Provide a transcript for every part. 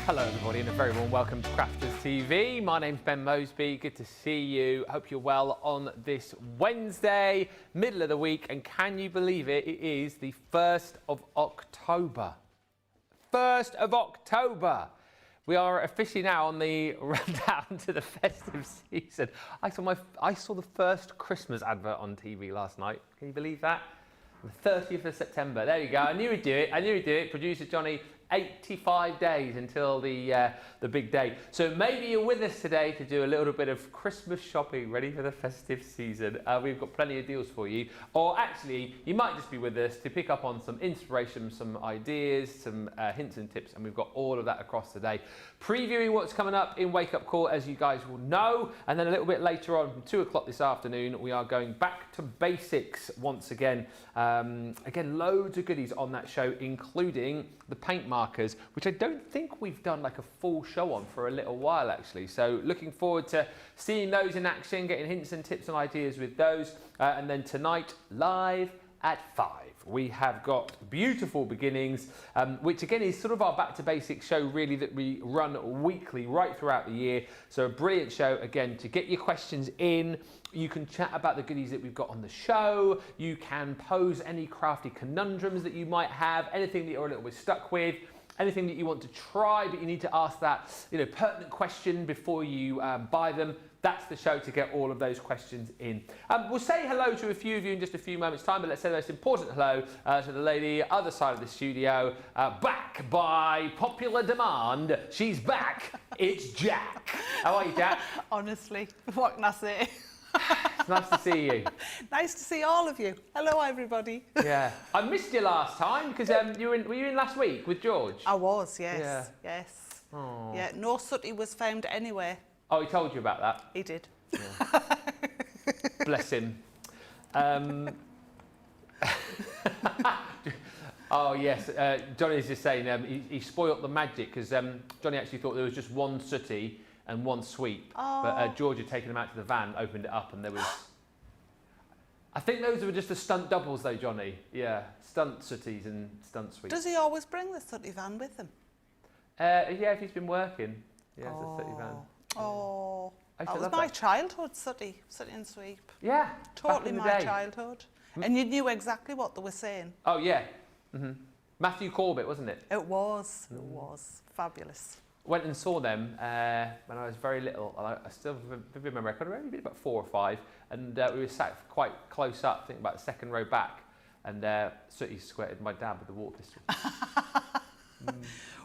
Hello everybody and a very warm welcome to Crafters TV. My name's Ben Moseby, good to see you. Hope you're well on this Wednesday, middle of the week, and can you believe it, it is the 1st of October. 1st of October. We are officially now on the rundown to the festive season. I saw the first Christmas advert on TV last night. Can you believe that? The 30th of September. There you go. I knew he'd do it. Producer Johnny, 85 days until the big day. So maybe you're with us today to do a little bit of Christmas shopping, ready for the festive season. We've got plenty of deals for you. Or actually, you might just be with us to pick up on some inspiration, some ideas, some hints and tips, and we've got all of that across today. Previewing what's coming up in Wake Up Call, as you guys will know, and then a little bit later on, from 2 o'clock this afternoon, we are going back to basics once again. Again, loads of goodies on that show, including the paint markers, which I don't think we've done like a full show on for a little while actually. So looking forward to seeing those in action, getting hints and tips and ideas with those. And then tonight, live at 5, we have got Beautiful Beginnings, which again is sort of our back to basics show really that we run weekly right throughout the year. So a brilliant show again to get your questions in. You can chat about the goodies that we've got on the show. You can pose any crafty conundrums that you might have, anything that you're a little bit stuck with, anything that you want to try but you need to ask that pertinent question before you buy them. That's the show to get all of those questions in. We'll say hello to a few of you in just a few moments' time, but let's say the most important hello to the lady other side of the studio. Back by popular demand, she's back. It's Jack. How are you, Jack? Honestly, what can I say? It's nice to see you. Nice to see all of you. Hello, everybody. Yeah, I missed you last time because were you in last week with George? I was, yes. Yeah. Yes. Aww. Yeah, no sooty was found anywhere. Oh, he told you about that? He did. Yeah. Bless him. Oh, yes. Johnny's just saying he spoilt the magic because Johnny actually thought there was just one sooty and one sweep. Oh. But George had taken him out to the van, opened it up, and there was... I think those were just the stunt doubles though, Johnny. Yeah, stunt sooties and stunt sweeps. Does he always bring the sooty van with him? Yeah, if he's been working. Yeah, it's a sooty van. Oh, that was my childhood, sooty and sweep. Yeah, totally my childhood. And you knew exactly what they were saying. Oh, yeah. Mm-hmm. Matthew Corbett, wasn't it? It was. It was. Fabulous. Went and saw them when I was very little. I still remember, I could have only been about 4 or 5, and we were sat quite close up, I think about the second row back, and Sooty squirted my dad with the water pistol.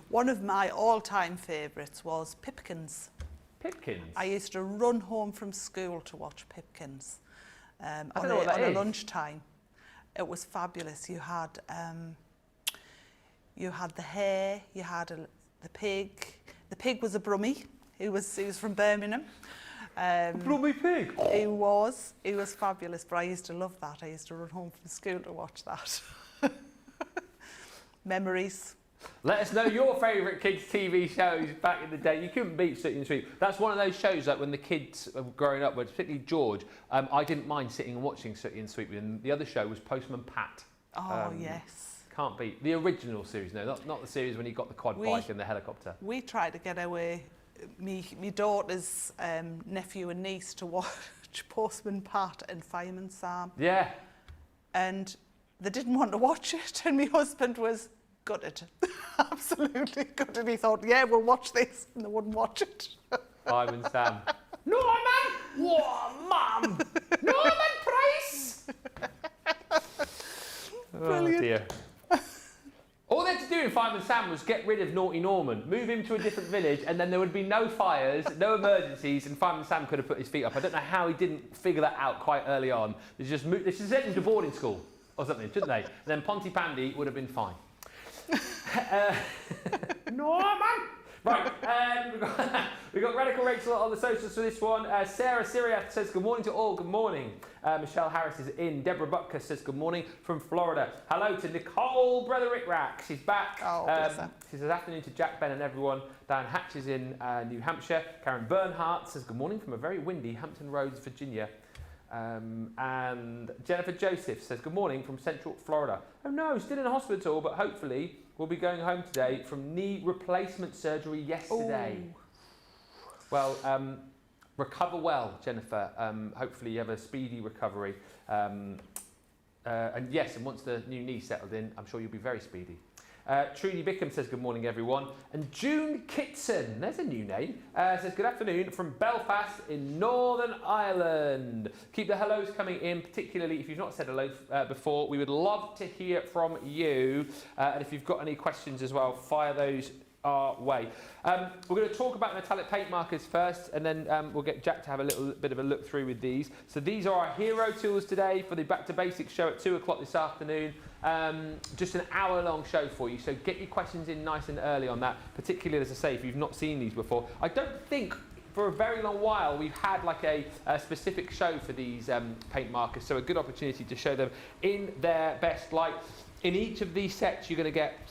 One of my all-time favourites was Pipkins. Pipkins? I used to run home from school to watch Pipkins on a lunchtime. It was fabulous. You had the hare, you had the pig. The pig was a brummie. He was from Birmingham. A brummy pig? He was fabulous, but I used to love that. I used to run home from school to watch that. Memories. Let us know your favourite kids' TV shows back in the day. You couldn't beat Sooty and Sweep. That's one of those shows like when the kids were growing up, particularly George, I didn't mind sitting and watching Sooty and Sweep. And the other show was Postman Pat. Oh, yes. Can't beat the original series, no, not the series when he got the quad bike and the helicopter. We tried to get away, me daughter's nephew and niece, to watch Postman Pat and Fireman Sam. Yeah. And they didn't want to watch it, and my husband was gutted. Absolutely gutted. He thought, yeah, we'll watch this, and they wouldn't watch it. Fireman Sam. Norman! What, Mum? Norman Price! Brilliant. Oh dear. All they had to do in Fireman Sam was get rid of Naughty Norman, move him to a different village, and then there would be no fires, no emergencies, and Fireman Sam could have put his feet up. I don't know how he didn't figure that out quite early on. They should send him to boarding school or something, shouldn't they? And then Pontypandy would have been fine. Norman! Right, we've got Radical Rachel on the socials for this one. Sarah Syriath says good morning to all, good morning. Michelle Harris is in. Deborah Butker says good morning from Florida. Hello to Nicole Brother Rick Rack, she's back. Oh, she says afternoon to Jack, Ben and everyone. Dan Hatch is in New Hampshire. Karen Bernhardt says good morning from a very windy Hampton Roads, Virginia. And Jennifer Joseph says good morning from Central Florida. Oh no, still in a hospital, but hopefully will be going home today from knee replacement surgery yesterday. Ooh. Well, recover well, Jennifer. Hopefully you have a speedy recovery. And yes, and once the new knee settled in, I'm sure you'll be very speedy. Trudy Bickham says good morning everyone, and June Kitson, there's a new name, says good afternoon from Belfast in Northern Ireland. Keep the hellos coming in, particularly if you've not said hello before. We would love to hear from you, and if you've got any questions as well, fire those our way. We're going to talk about metallic paint markers first, and then we'll get Jack to have a little bit of a look through with these. So these are our hero tools today for the Back to Basics show at 2 o'clock this afternoon. Just an hour-long show for you, so get your questions in nice and early on that, particularly, as I say, if you've not seen these before. I don't think for a very long while we've had like a specific show for these paint markers, so a good opportunity to show them in their best light. In each of these sets, you're going to get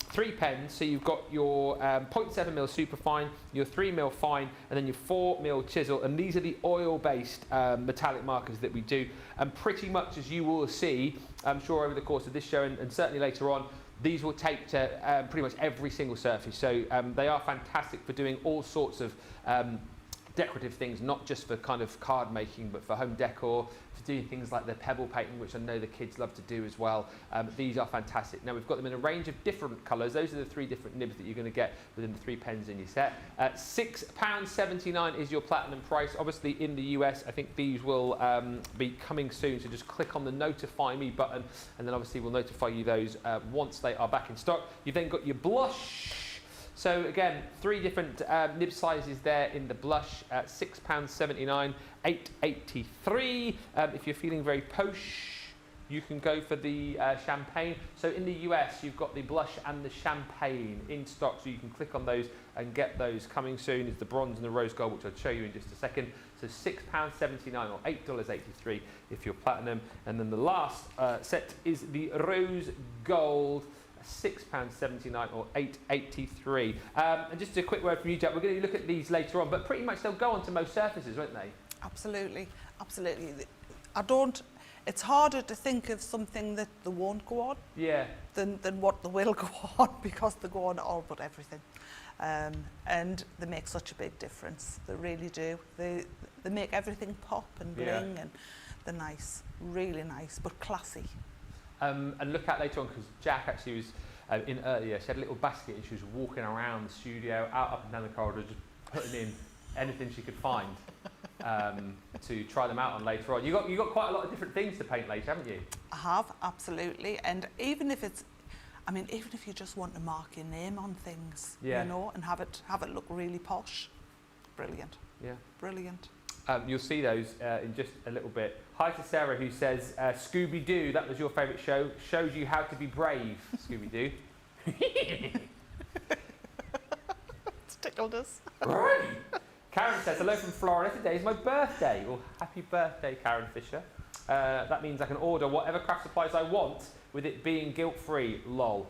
3 pens. So you've got your 0.7mm superfine, your 3mm fine, and then your 4mm chisel. And these are the oil-based metallic markers that we do. And pretty much, as you will see, I'm sure over the course of this show and certainly later on, these will take to pretty much every single surface. So they are fantastic for doing all sorts of decorative things, not just for kind of card making, but for home decor, for doing things like the pebble painting, which I know the kids love to do as well. These are fantastic. Now we've got them in a range of different colours. Those are the 3 different nibs that you're going to get within the 3 pens in your set. £6.79 is your platinum price. Obviously in the US, I think these will be coming soon, so just click on the notify me button, and then obviously we'll notify you those once they are back in stock. You've then got your blush. So again, 3 different nib sizes there in the blush, £6.79, $8.83. If you're feeling very posh, you can go for the champagne. So in the US, you've got the blush and the champagne in stock, so you can click on those and get those. Coming soon is the bronze and the rose gold, which I'll show you in just a second. So £6.79 or $8.83 if you're platinum. And then the last set is the rose gold, £6.79 or $8.83. And just a quick word from you, Jack. We're going to look at these later on, but pretty much they'll go onto most surfaces, won't they? Absolutely, absolutely. It's harder to think of something that they won't go on than what they will go on, because they go on all but everything. And they make such a big difference. They really do. They make everything pop and bling, and they're nice, really nice, but classy. And look out later on, because Jack actually was in earlier. She had a little basket and she was walking around the studio, up and down the corridor, just putting in anything she could find to try them out on later on. You got quite a lot of different things to paint later, haven't you? I have, absolutely. And even if you just want to mark your name on things, you know, and have it look really posh, brilliant. Yeah, brilliant. You'll see those in just a little bit. Hi to Sarah, who says, Scooby-Doo, that was your favourite show. Shows you how to be brave, Scooby-Doo. It's tickled us. Right. Karen says, hello from Florida. Today is my birthday. Well, happy birthday, Karen Fisher. That means I can order whatever craft supplies I want, with it being guilt-free. Lol.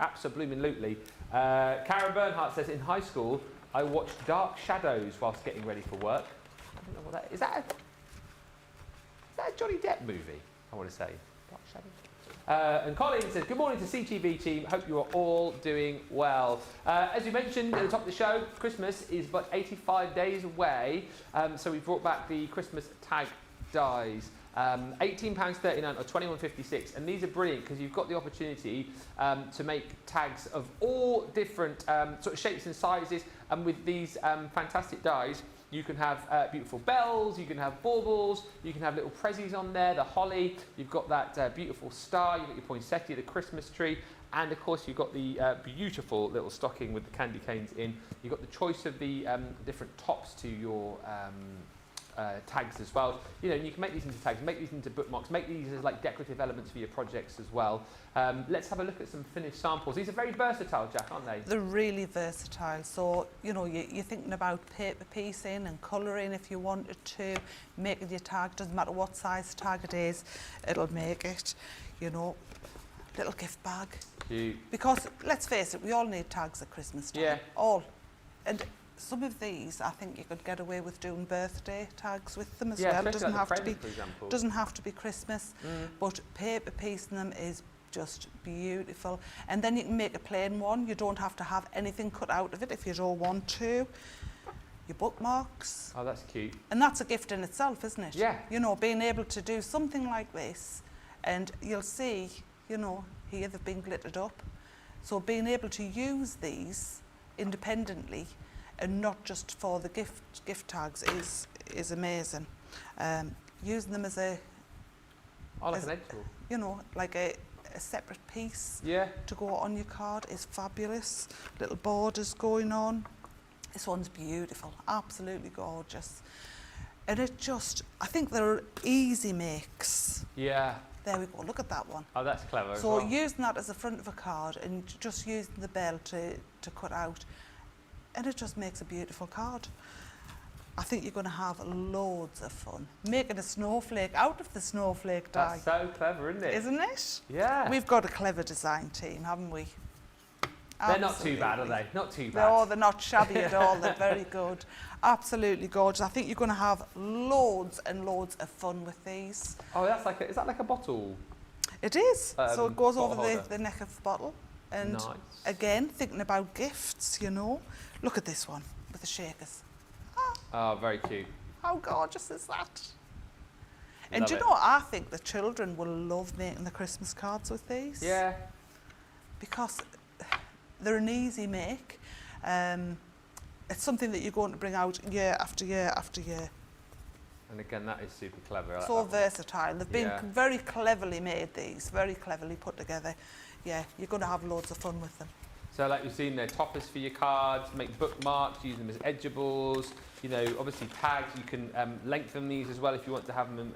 Absolutely. Karen Bernhardt says, in high school, I watched Dark Shadows whilst getting ready for work. I don't know what that is. Is that a Johnny Depp movie? I want to say. Dark Shadows. And Colin says, good morning to CTV team. Hope you are all doing well. As we mentioned at the top of the show, Christmas is but 85 days away. So we brought back the Christmas tag dies. £18.39 or £21.56, and these are brilliant because you've got the opportunity to make tags of all different sort of shapes and sizes, and with these fantastic dies you can have beautiful bells, you can have baubles, you can have little prezzies on there, the holly, you've got that beautiful star, you've got your poinsettia, the Christmas tree, and of course you've got the beautiful little stocking with the candy canes in. You've got the choice of the different tops to your tags as well. You know, you can make these into tags, make these into bookmarks, make these as like decorative elements for your projects as well. Let's have a look at some finished samples. These are very versatile, Jack, aren't they? They're really versatile. So, you know, you're thinking about paper piecing and colouring if you wanted to, making your tag, doesn't matter what size tag it is, it'll make it, you know, little gift bag. Cute. Because, let's face it, we all need tags at Christmas time. Yeah. All. And some of these, I think you could get away with doing birthday tags with them as well. It doesn't have to be, doesn't have to be Christmas, but paper piecing them is just beautiful. And then you can make a plain one. You don't have to have anything cut out of it if you don't want to. Your bookmarks. Oh, that's cute. And that's a gift in itself, isn't it? Yeah. You know, being able to do something like this, and you'll see, you know, here they've been glittered up. So being able to use these independently and not just for the gift tags is amazing. Using them as a... Oh, like an edge tool. You know, like a separate piece to go on your card is fabulous. Little borders going on. This one's beautiful, absolutely gorgeous. And it just, I think they're easy makes. Yeah. There we go, look at that one. Oh, that's clever as So well. using that as the front of a card and just using the bell to cut out, and it just makes a beautiful card. I think you're going to have loads of fun. Making a snowflake out of the snowflake die. That's so clever, isn't it? Isn't it? Yeah. We've got a clever design team, haven't we? They're not too bad, are they? Not too bad. No, they're not shabby at all. They're very good. Absolutely gorgeous. I think you're going to have loads and loads of fun with these. Oh, that's like is that like a bottle? It is. So it goes over holder. the neck of the bottle. And Nice. again, thinking about gifts, you know. Look at this one with the shakers. Oh, very cute. How gorgeous is that? And Love do you it. know what? I think the children will love making the Christmas cards with these. Yeah. Because they're an easy make. It's something that you're going to bring out year after year after year. And again, that is super clever. I like So that one. versatile. They've been very cleverly made, these, very cleverly put together. Yeah, you're going to have loads of fun with them. So like we've seen there, toppers for your cards, make bookmarks, use them as edgeables, you know, obviously tags, you can lengthen these as well if you want to have them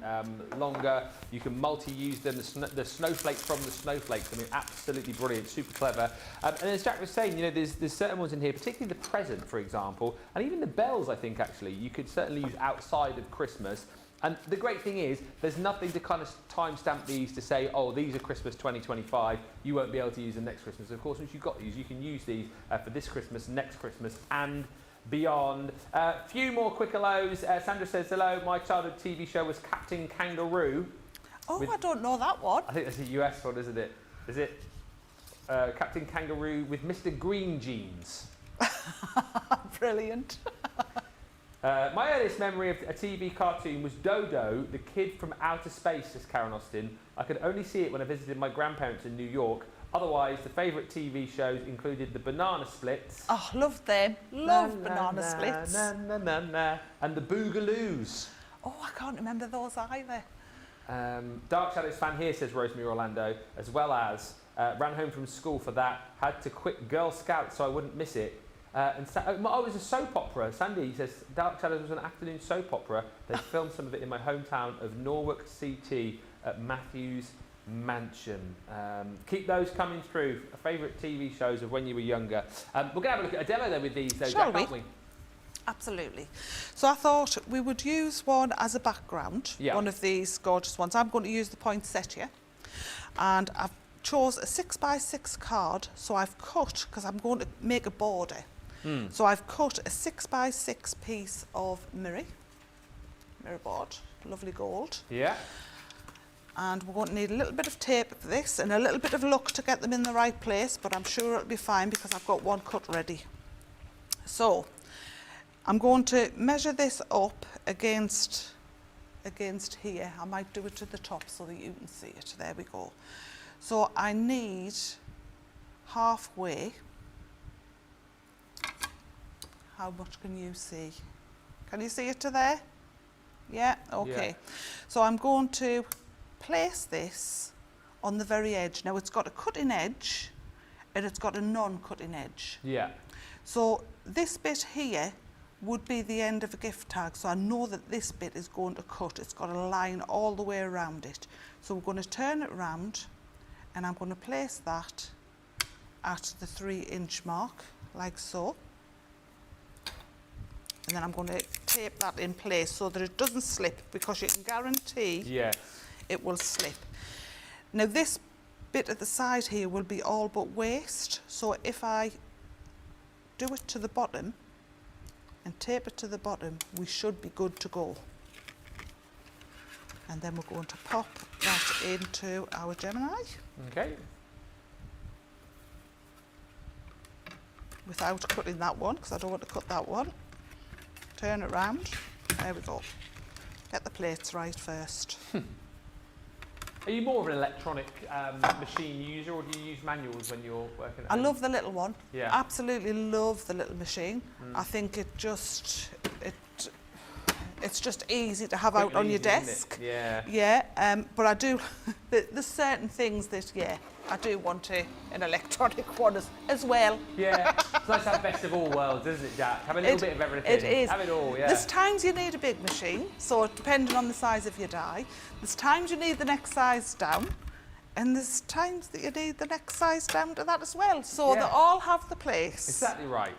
longer. You can multi-use them, the snowflakes from the snowflakes, I mean, absolutely brilliant, super clever. And as Jack was saying, you know, there's certain ones in here, particularly the present, for example, and even the bells, I think, actually, you could certainly use outside of Christmas. And the great thing is, there's nothing to kind of timestamp these to say, oh, these are Christmas 2025, you won't be able to use them next Christmas. Of course, once you've got these, you can use these for this Christmas, next Christmas, and beyond. Few more quick hellos. Sandra says, hello, my childhood TV show was Captain Kangaroo. Oh, I don't know that one. I think that's a US one, isn't it? Is it Captain Kangaroo with Mr. Green Jeans? Brilliant. My earliest memory of a TV cartoon was Dodo, the kid from outer space, says Karen Austin. I could only see it when I visited my grandparents in New York. Otherwise, the favourite TV shows included the Banana Splits. Oh, love them. Love banana splits. And the Boogaloos. Oh, I can't remember those either. Dark Shadows fan here, says Rosemary Orlando, as well as ran home from school for that, had to quit Girl Scouts so I wouldn't miss it. And it was a soap opera. Sandy says Dark Shadows was an afternoon soap opera. They filmed some of it in my hometown of Norwalk CT at Matthews Mansion. Keep those coming through. Favourite TV shows of when you were younger. We're going to have a look at a demo though with these, though, Jack, aren't we? Absolutely. So I thought we would use one as a background, one of these gorgeous ones. I'm going to use the poinsettia, and I've chose a 6x6 card, so I've cut, because I'm going to make a border. So I've cut a 6x6 piece of mirror board, lovely gold. Yeah. And we're going to need a little bit of tape for this and a little bit of luck to get them in the right place, but I'm sure it'll be fine because I've got one cut ready. So I'm going to measure this up against here. I might do it to the top so that you can see it. There we go. So I need halfway. How much can you see? Can you see it to there? Yeah, okay. Yeah. So I'm going to place this on the very edge. Now it's got a cutting edge and it's got a non-cutting edge. Yeah. So this bit here would be the end of a gift tag. So I know that this bit is going to cut. It's got a line all the way around it. So we're going to turn it round and I'm going to place that at the 3-inch mark, like so. And then I'm going to tape that in place so that it doesn't slip, because you can guarantee it will slip. Now this bit at the side here will be all but waste, so if I do it to the bottom and tape it to the bottom, we should be good to go. And then we're going to pop that into our Gemini. Okay. Without cutting that one, because I don't want to cut that one. Turn it round. There we go. Get the plates right first. Are you more of an electronic machine user, or do you use manuals when you're working at I home? love the little one. Yeah. Absolutely love the little machine. I think it's just easy to have out on your desk. Yeah. Yeah, but I do, there's certain things that, yeah, I do want an electronic one as well. Yeah, it's nice to have best of all worlds, isn't it, Jack? Have a little bit of everything. It is. Have it all, yeah. There's times you need a big machine, so depending on the size of your die, there's times you need the next size down, and there's times that you need the next size down to that as well. So they all have the place. Exactly right.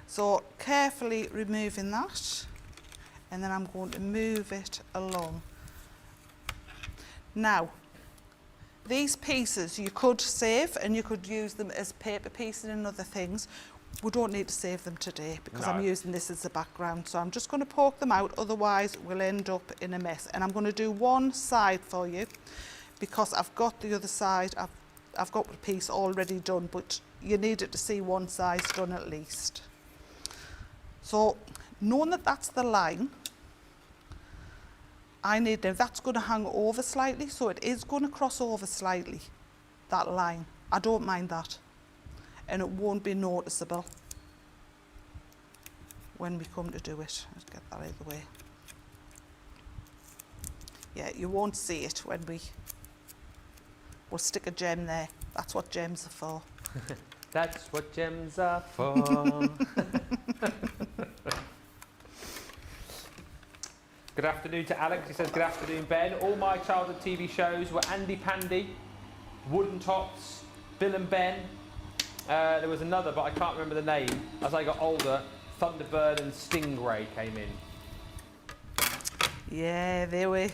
So carefully removing that, and then I'm going to move it along. Now, these pieces you could save and you could use them as paper pieces and other things. We don't need to save them today because I'm using this as a background. So I'm just going to poke them out, otherwise we'll end up in a mess. And I'm going to do one side for you because I've got the other side, I've got the piece already done, but you need it to see one side done at least. So knowing that that's the line, now that's going to hang over slightly, so it is going to cross over slightly, that line. I don't mind that. And it won't be noticeable when we come to do it. Let's get that out of the way. Yeah, you won't see it when we'll stick a gem there. That's what gems are for. That's what gems are for. Good afternoon to Alex. He says, good afternoon, Ben. All my childhood TV shows were Andy Pandy, Wooden Tots, Bill and Ben. There was another, but I can't remember the name. As I got older, Thunderbird and Stingray came in. Yeah, they were.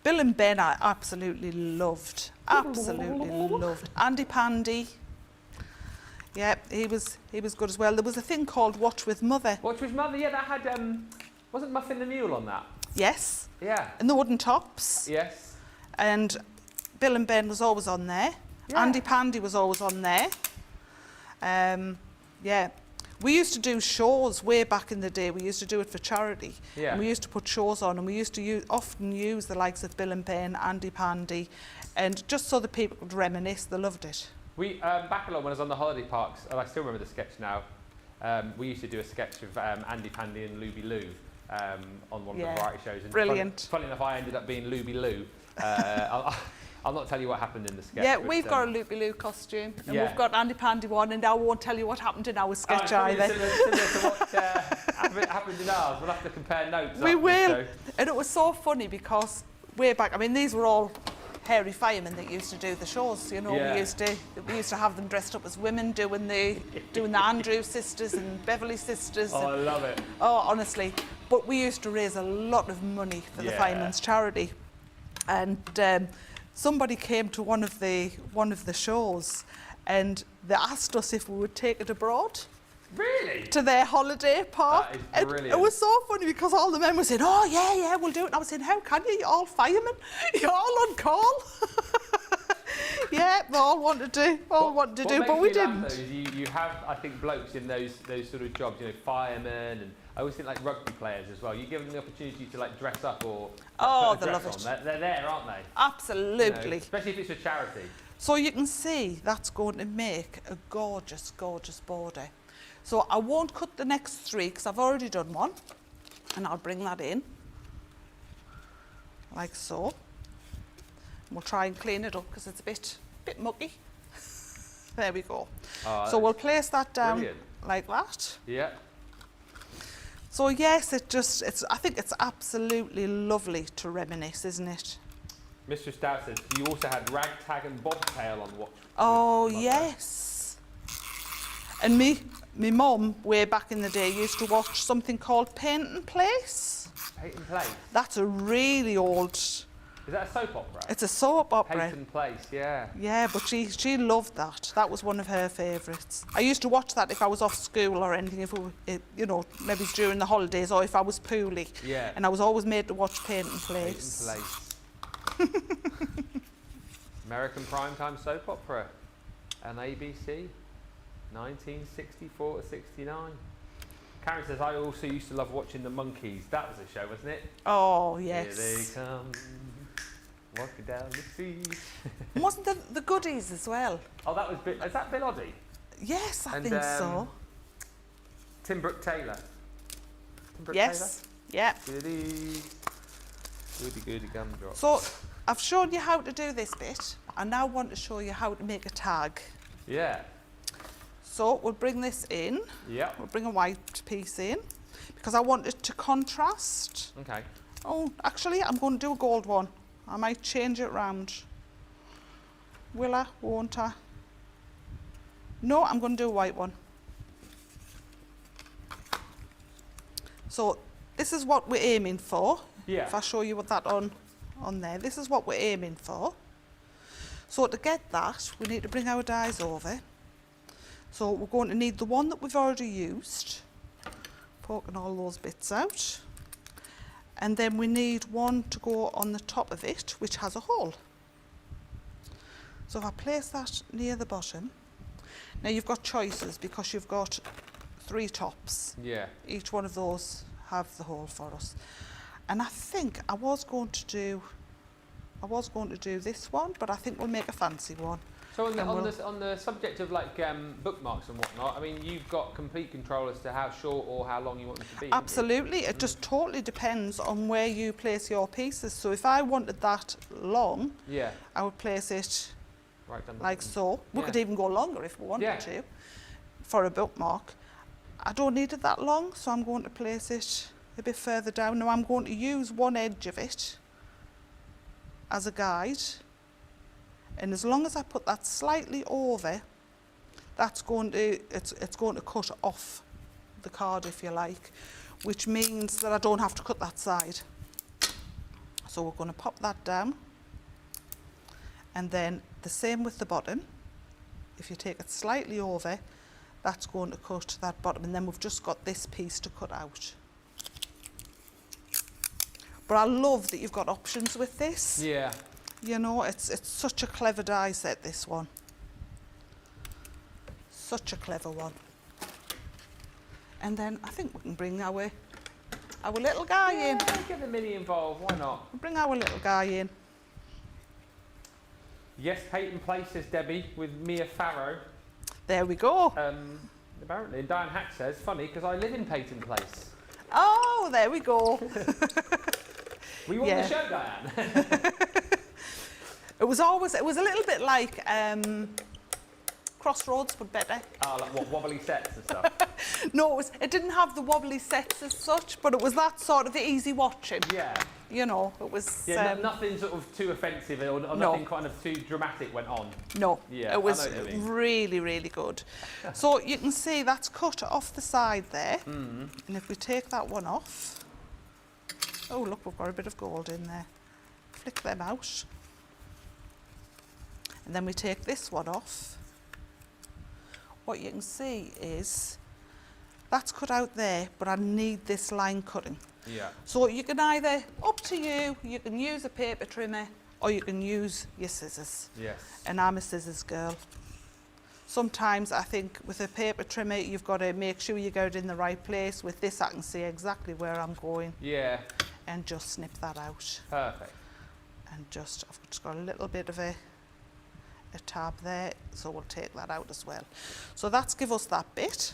Bill and Ben I absolutely loved. Absolutely loved. Andy Pandy. Yeah, he was good as well. There was a thing called Watch with Mother. Watch with Mother, yeah, that had, wasn't Muffin the Mule on that? Yes. Yeah. And the Wooden Tops. Yes. And Bill and Ben was always on there. Yeah. Andy Pandy was always on there. Yeah. We used to do shows way back in the day. We used to do it for charity. Yeah. And we used to put shows on, and we used to often use the likes of Bill and Ben, Andy Pandy, and just so the people could reminisce. They loved it. We, back along when I was on the holiday parks, and I still remember the sketch now, we used to do a sketch of Andy Pandy and Looby Loo on one of the variety shows. And Brilliant. Funny enough, I ended up being Looby Loo. I'll not tell you what happened in the sketch. Yeah, we've got a Loopy Loo costume, and we've got Andy Pandy one, and I won't tell you what happened in our sketch either. Similar to what happened in ours. We'll have to compare notes. We will. And it was so funny because way back, I mean, these were all hairy firemen that used to do the shows. You know, we used to have them dressed up as women doing the Andrews sisters and Beverly sisters. Oh, I love it. Oh, honestly. But we used to raise a lot of money for the firemen's charity, and somebody came to one of the shows, and they asked us if we would take it abroad. Really? To their holiday park. That is and brilliant. it was so funny because all the men were saying, oh, yeah, we'll do it. And I was saying, how can you? You're all firemen. You're all on call. Yeah, they all wanted to do, but we didn't. Laugh, though, is you have, I think, blokes in those sort of jobs, you know, firemen, and I always think like rugby players as well. You give them the opportunity to like dress up or put a dress on. They're there, aren't they? Absolutely. You know, especially if it's a charity. So you can see that's going to make a gorgeous, gorgeous border. So I won't cut the next three because I've already done one, and I'll bring that in like so. And we'll try and clean it up because it's a bit mucky. There we go. So we'll place that down like that. Yeah. So yes, I think it's absolutely lovely to reminisce, isn't it? Mr. Stout says you also had Ragtag and Bobtail on Watch. Oh yes. And me mum, way back in the day, used to watch something called Paint and Place. Paint and Place? That's a really old Is that a soap opera? It's a soap opera. Peyton Place, yeah. Yeah, but she loved that. That was one of her favourites. I used to watch that if I was off school or anything, if we were, you know, maybe it's during the holidays or if I was poorly. Yeah. And I was always made to watch Peyton Place. Peyton Place. American primetime soap opera. And ABC, 1964 to 69. Karen says, I also used to love watching The Monkees. That was a show, wasn't it? Oh, yes. Here they come, walking down the street. Wasn't the Goodies as well? Oh, that was is that Bill Oddie? Yes, I And, think so. Tim Brooke Taylor. Tim Brooke Yes, yeah. Taylor? Goody gumdrop. So I've shown you how to do this bit. I now want to show you how to make a tag. Yeah. So we'll bring this in. Yeah. We'll bring a white piece in because I want it to contrast. Okay. Oh, actually, I'm going to do a gold one. I might change it round. Will I? Won't I? No, I'm going to do a white one. So this is what we're aiming for. Yeah. If I show you what that on there, this is what we're aiming for. So to get that, we need to bring our dies over. So we're going to need the one that we've already used, poking all those bits out. And then we need one to go on the top of it, which has a hole. So if I place that near the bottom, now you've got choices because you've got 3 tops. Yeah. Each one of those have the hole for us. And I think I was going to do this one, but I think we'll make a fancy one. So on the subject of like bookmarks and whatnot, I mean, you've got complete control as to how short or how long you want them to be. Absolutely, it just totally depends on where you place your pieces. So if I wanted that long, yeah, I would place it right down like so. We could even go longer if we wanted to for a bookmark. I don't need it that long, so I'm going to place it a bit further down. Now I'm going to use one edge of it as a guide. And as long as I put that slightly over, it's going to cut off the card, if you like, which means that I don't have to cut that side. So we're going to pop that down. And then the same with the bottom. If you take it slightly over, that's going to cut that bottom. And then we've just got this piece to cut out. But I love that you've got options with this. Yeah. You know, it's such a clever die set, this one. Such a clever one. And then I think we can bring our little guy in. Get the mini involved, why not? We'll bring our little guy in. Yes, Peyton Place, says Debbie, with Mia Farrow. There we go. Apparently, and Diane Hack says, funny, because I live in Peyton Place. Oh, there we go. We want the show, Diane. It was a little bit like Crossroads, but better. Oh, like what, wobbly sets and stuff? No, it didn't have the wobbly sets as such, but it was that sort of easy watching. Yeah. You know, it was... Yeah, nothing sort of too offensive or nothing kind of too dramatic went on. No, yeah, it was really, really good. So you can see that's cut off the side there. And if we take that one off... Oh, look, we've got a bit of gold in there. Flick them out. And then we take this one off. What you can see is that's cut out there, but I need this line cutting. Yeah. So you can either, up to you, you can use a paper trimmer or you can use your scissors. Yes. And I'm a scissors girl. Sometimes I think with a paper trimmer, you've got to make sure you get it in the right place. With this, I can see exactly where I'm going. Yeah. And just snip that out. Perfect. And I've just got a little bit of a tab there, so we'll take that out as well. So that's give us that bit.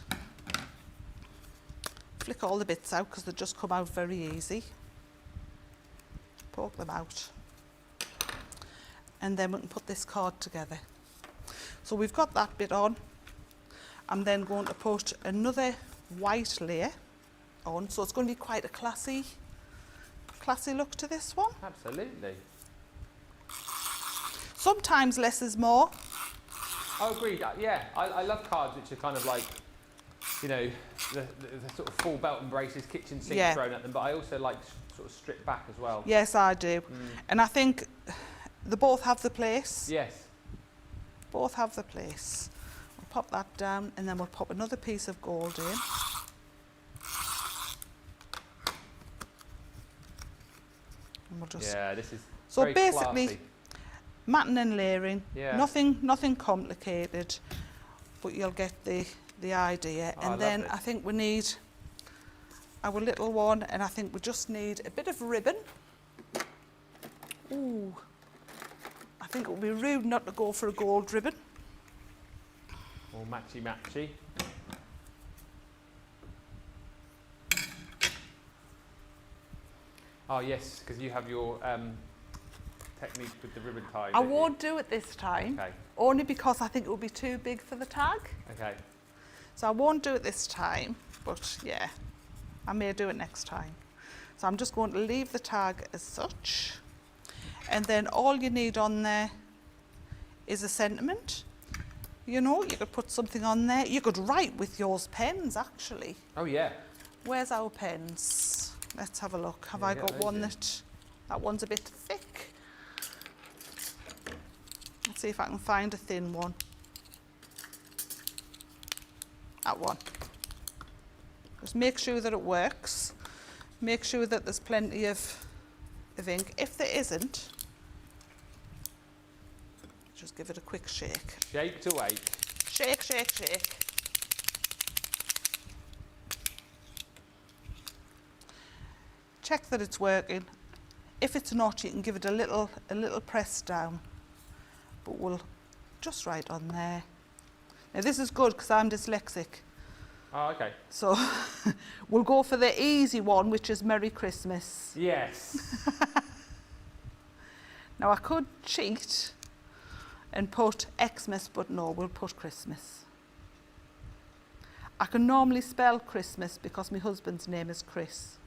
Flick all the bits out because they just come out very easy. Poke them out. And then we can put this card together. So we've got that bit on. I'm then going to put another white layer on, so it's going to be quite a classy look to this one. Absolutely. Sometimes less is more. I agree. Yeah, I love cards which are kind of like you know, the sort of full belt and braces kitchen sink Yeah. thrown at them, but I also like sort of stripped back as well. Yes, I do. And I think they both have the place. Yes. Both have the place. We'll pop that down and then we'll pop another piece of gold in. And we'll just... Yeah, this is So very basically, classy. matting and layering, Yeah. nothing complicated, but you'll get the idea. Oh, I And then love I this. think we need our little one, and I think we just need a bit of ribbon. Ooh, I think it would be rude not to go for a gold ribbon. All matchy matchy. Oh yes, because you have your technique with the ribbon tie. I don't you? won't do it this time, Okay. only because I think it will be too big for the tag. Okay. So I won't do it this time, but yeah, I may do it next time. So I'm just going to leave the tag as such. And then all you need on there is a sentiment. You know, you could put something on there. You could write with yours pens, actually. Oh yeah. Where's our pens? Let's have a look. Have Yeah, I get got those one in. that one's a bit thick? Let's see if I can find a thin one. That one. Just make sure that it works. Make sure that there's plenty of ink. If there isn't, just give it a quick shake. Shake to wake. Shake, shake, shake. Check that it's working. If it's not, you can give it a little press down. But we'll just write on there. Now this is good because I'm dyslexic. Oh, okay. So we'll go for the easy one, which is Merry Christmas. Yes. Now I could cheat and put Xmas, but no, we'll put Christmas. I can normally spell Christmas because my husband's name is Chris.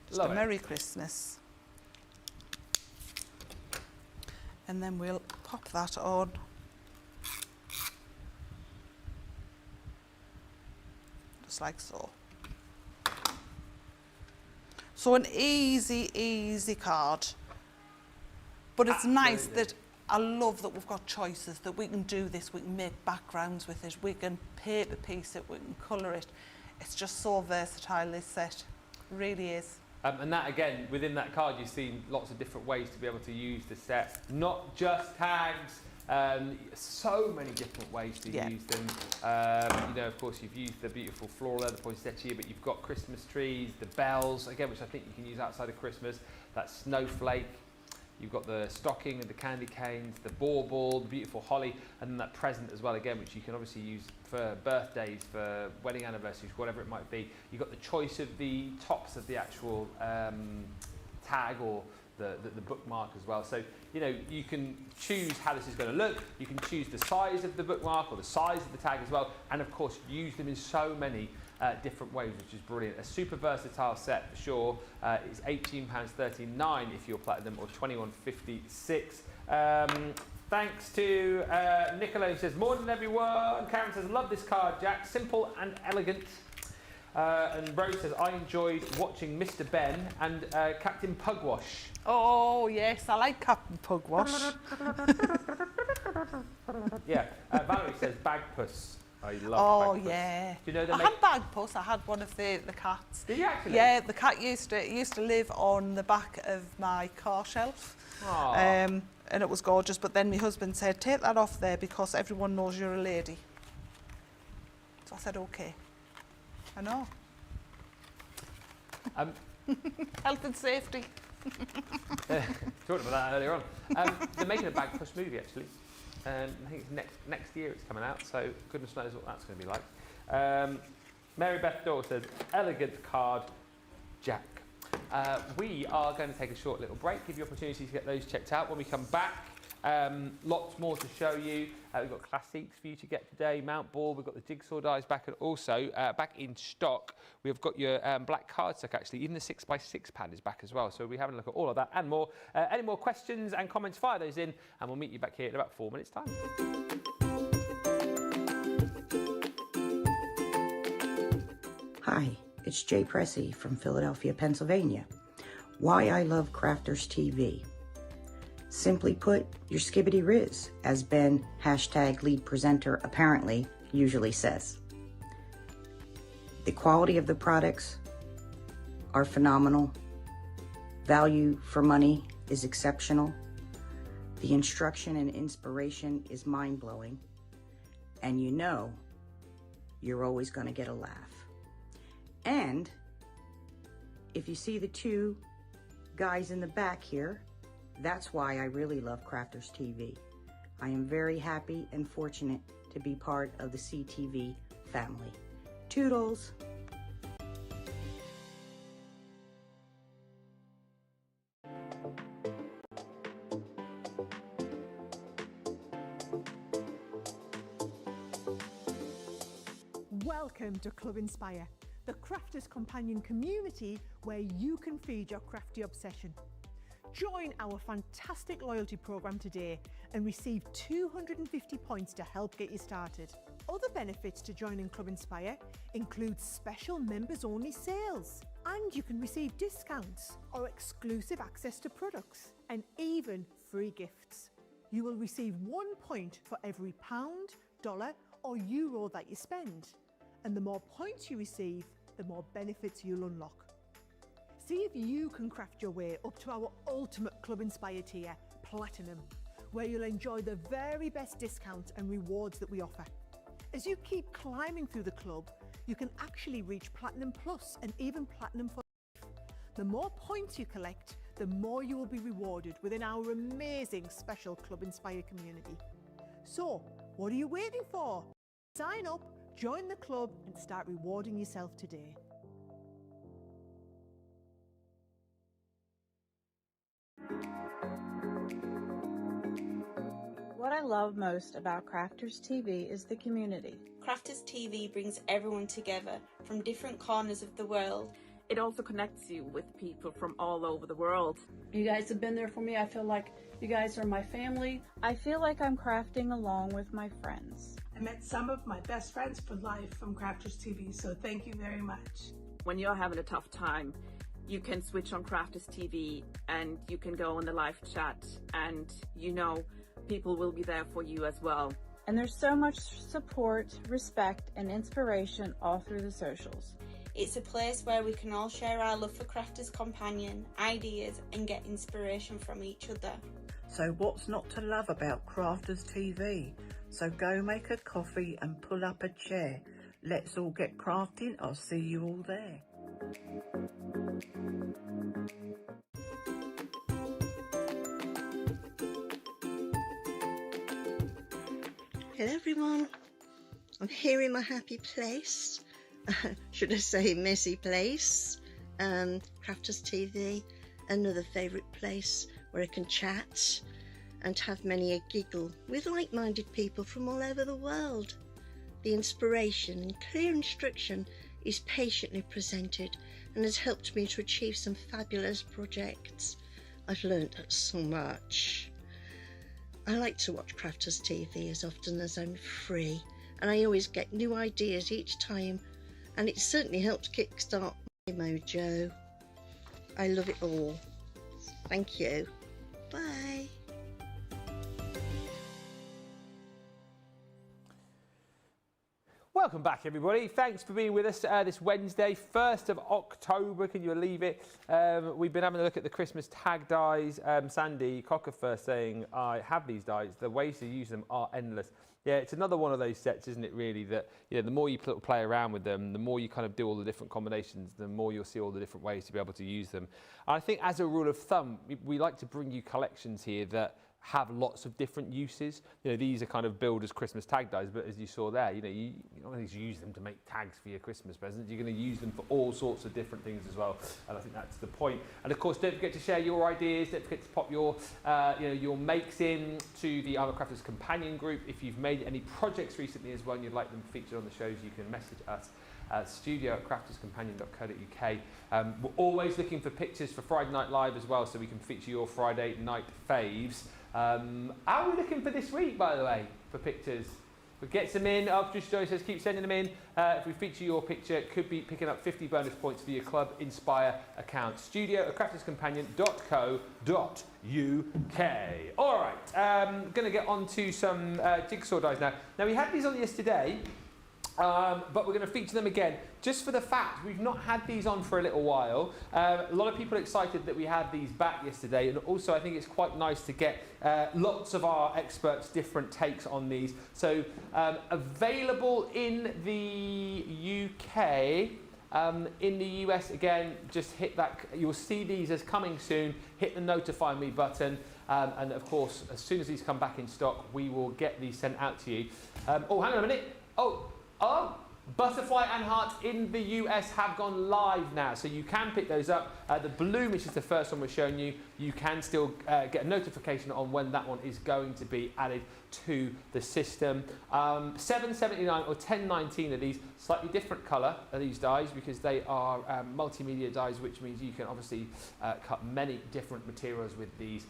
Just Love a it. Merry Christmas. And then we'll pop that on. Just like so. So an easy, easy card. But it's nice Absolutely. that I love that we've got choices, that we can do this, we can make backgrounds with it, we can paper piece it, we can colour it. It's just so versatile, this set. It really is. And that again, within that card, you've seen lots of different ways to be able to use the set. Not just tags, so many different ways to Yeah. use them. You know, of course, you've used the beautiful floral, the poinsettia, but you've got Christmas trees, the bells, again, which I think you can use outside of Christmas, that snowflake. You've got the stocking and the candy canes, the bauble, the beautiful holly, and then that present as well, again, which you can obviously use for birthdays, for wedding anniversaries, whatever it might be. You've got the choice of the tops of the actual tag or the bookmark as well. So, you know, you can choose how this is going to look. You can choose the size of the bookmark or the size of the tag as well. And of course, use them in so many different ways, which is brilliant. A super versatile set for sure. It's £18.39 if you're platinum, or £21.56. Thanks to Nicola, who says, morning everyone. Karen says, love this card, Jack. Simple and elegant. And Rose says, I enjoyed watching Mr. Ben and Captain Pugwash. Oh yes, I like Captain Pugwash. Yeah. Valerie says, Bagpuss. I love Oh Bagpuss. yeah. Do you know I had Bagpuss. I had one of the cats. Did you actually? Yeah, the cat used to live on the back of my car shelf. Aw. And it was gorgeous, but then my husband said, take that off there because everyone knows you're a lady. So I said, okay. I know. Health and safety. Talked about that earlier on. They're making a Bagpuss movie actually. I think it's next year it's coming out, so goodness knows what that's going to be like. Mary Beth Dore says, elegant card, Jack. We are going to take a short little break, give you opportunity to get those checked out. When we come back, Lots more to show you. We've got classics for you to get today, Mount Ball, we've got the Jigsaw dies back, and also back in stock, we've got your black cardstock actually, even the 6x6 pad is back as well. So we'll be having a look at all of that and more. Any more questions and comments, fire those in, and we'll meet you back here in about 4 minutes' time. Hi, it's Jay Pressey from Philadelphia, Pennsylvania. Why I love Crafters TV. Simply put, your skibbity riz, as Ben, #lead presenter, apparently usually says. The quality of the products are phenomenal. Value for money is exceptional. The instruction and inspiration is mind-blowing. And you know, you're always going to get a laugh. And if you see the two guys in the back here, that's why I really love Crafters TV. I am very happy and fortunate to be part of the CTV family. Toodles! Welcome to Club Inspire, the Crafters Companion community where you can feed your crafty obsession. Join our fantastic loyalty program today and receive 250 points to help get you started. Other benefits to joining Club Inspire include special members-only sales, and you can receive discounts or exclusive access to products, and even free gifts. You will receive 1 point for every pound, dollar or euro that you spend, and the more points you receive, the more benefits you'll unlock. See if you can craft your way up to our ultimate Club Inspire tier, Platinum, where you'll enjoy the very best discounts and rewards that we offer. As you keep climbing through the club, you can actually reach Platinum Plus and even Platinum for life. The more points you collect, the more you will be rewarded within our amazing special Club Inspire community. So, what are you waiting for? Sign up, join the club and start rewarding yourself today. What I love most about Crafters TV is the community. Crafters TV brings everyone together from different corners of the world. It also connects you with people from all over the world. You guys have been there for me. I feel like you guys are my family. I feel like I'm crafting along with my friends. I met some of my best friends for life from Crafters TV, so thank you very much. When you're having a tough time, you can switch on Crafters TV and you can go on the live chat, and you know people will be there for you as well. And there's so much support, respect, and inspiration all through the socials. It's a place where we can all share our love for Crafters Companion, ideas, and get inspiration from each other. So what's not to love about Crafters TV? So go make a coffee and pull up a chair. Let's all get crafting. I'll see you all there. Hello everyone, I'm here in my happy place, should I say messy place, Crafters TV, another favourite place where I can chat and have many a giggle with like-minded people from all over the world. The inspiration and clear instruction is patiently presented and has helped me to achieve some fabulous projects. I've learnt so much. I like to watch Crafters TV as often as I'm free, and I always get new ideas each time, and it certainly helps kickstart my mojo. I love it all. Thank you. Bye. Welcome back, everybody. Thanks for being with us this Wednesday, 1st of October. Can you believe it? We've been having a look at the Christmas tag dies. Sandy Cockerfur saying, I have these dies. The ways to use them are endless. Yeah, it's another one of those sets, isn't it, really, that the more you play around with them, the more you kind of do all the different combinations, the more you'll see all the different ways to be able to use them. And I think as a rule of thumb, we like to bring you collections here that have lots of different uses. You know, these are kind of build as Christmas tag dies, but as you saw there, you know, you don't only use them to make tags for your Christmas presents, you're going to use them for all sorts of different things as well, and I think that's the point. And of course, don't forget to share your ideas, don't forget to pop your your makes in to the I'm a Crafter's Companion group. If you've made any projects recently as well and you'd like them featured on the shows, you can message us at studio@crafterscompanion.co.uk. We're always looking for pictures for Friday Night Live as well, so we can feature your Friday night faves. How are we looking for this week, by the way, for pictures? We get some in. Just Joy says keep sending them in. If we feature your picture, it could be picking up 50 bonus points for your Club Inspire account. studio@crafterscompanion.co.uk. All right, going to get on to some jigsaw dies now. Now, we had these on yesterday. But we're going to feature them again, just for the fact we've not had these on for a little while. A lot of people are excited that we had these back yesterday, and also I think it's quite nice to get lots of our experts' different takes on these. So available in the UK, in the US again, just hit that. You'll see these as coming soon. Hit the notify me button, and of course, as soon as these come back in stock, we will get these sent out to you. Oh, hang on a minute. Oh, Butterfly and Hearts in the US have gone live now, so you can pick those up. The balloon, which is the first one we're showing you, you can still get a notification on when that one is going to be added to the system. $7.79 or $10.19 of these, slightly different colour of these dies because they are multimedia dies, which means you can obviously cut many different materials with these.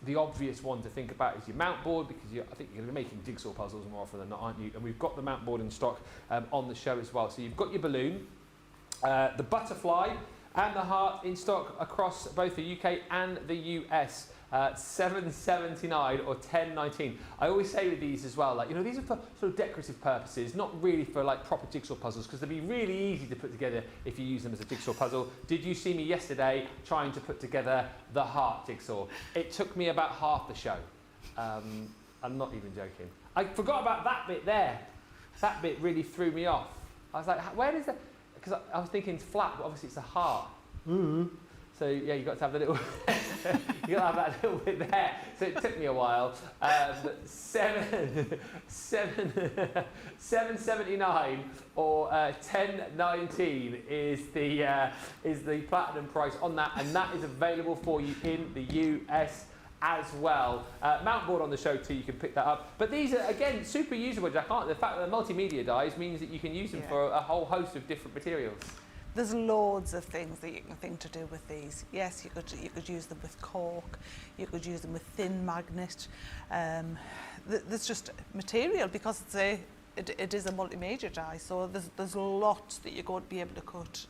The obvious one to think about is your mount board, because I think you're going to be making jigsaw puzzles more often than not, aren't you? And we've got the mount board in stock on the show as well. So you've got your balloon, the butterfly and the heart in stock across both the UK and the US. $7.79 or $10.19. I always say with these as well, like, you know, these are for sort of decorative purposes, not really for like proper jigsaw puzzles, because they'd be really easy to put together if you use them as a jigsaw puzzle. Did you see me yesterday trying to put together the heart jigsaw? It took me about half the show. I'm not even joking. I forgot about that bit there. That bit really threw me off. I was like, where is that? Because I was thinking it's flat, but obviously it's a heart. So yeah, you got to have the little, you got to have that little bit there. So it took me a while. $7.79 or $10.19 is the platinum price on that, and that is available for you in the US as well. Mount board on the show too, you can pick that up. But these are, again, super usable, Jack, aren't they? The fact that they're multimedia dies means that you can use them for a whole host of different materials. There's loads of things that you can think to do with these. Yes, you could use them with cork, you could use them with thin magnet. There's just material, because it is a multimedia die, so there's lots that you're going to be able to cut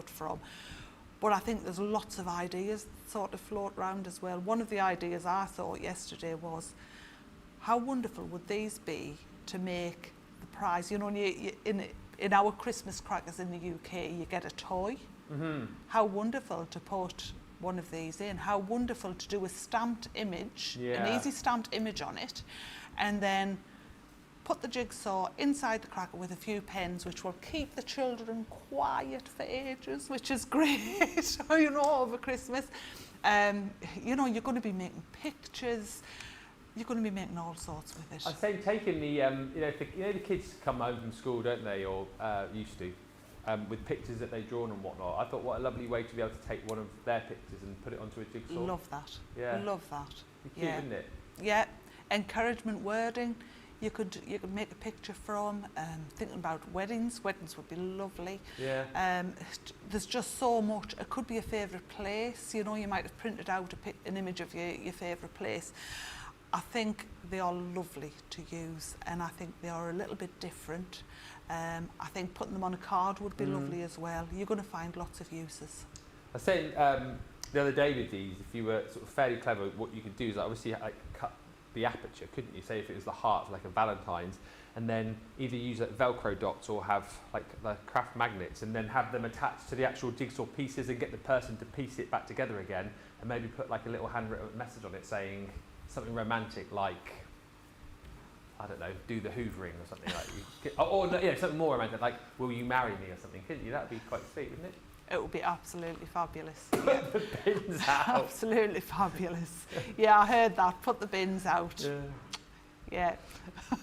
from. But I think there's lots of ideas sort of float around as well. One of the ideas I thought yesterday was, how wonderful would these be to make the prize? You know, in our Christmas crackers in the UK, you get a toy. How wonderful to put one of these in. How wonderful to do a stamped image, an easy stamped image on it, and then put the jigsaw inside the cracker with a few pens, which will keep the children quiet for ages, which is great, you know, over Christmas. You know, you're going to be making pictures. You're going to be making all sorts with it. I'd say taking the, the kids come home from school, don't they, or used to, with pictures that they've drawn and whatnot. I thought, what a lovely way to be able to take one of their pictures and put it onto a jigsaw. Love that. Yeah. Love that. Be cute, wouldn't it? Yeah. Encouragement wording. You could make a picture from. Thinking about weddings. Weddings would be lovely. Yeah. There's just so much. It could be a favourite place. You know, you might have printed out an image of your favourite place. I think they are lovely to use, and I think they are a little bit different. I think putting them on a card would be lovely as well. You're going to find lots of uses. I was saying the other day with these, if you were sort of fairly clever, what you could do is like, obviously like cut the aperture, couldn't you? Say if it was the heart for like a Valentine's, and then either use like Velcro dots or have like the craft magnets, and then have them attached to the actual jigsaw pieces and get the person to piece it back together again, and maybe put like a little handwritten message on it saying something romantic like, I don't know, do the hoovering or something like that. Or something more romantic like, will you marry me or something, couldn't you? That would be quite sweet, wouldn't it? It would be absolutely fabulous. Put the bins out. Absolutely fabulous. Yeah, I heard that. Put the bins out. Yeah.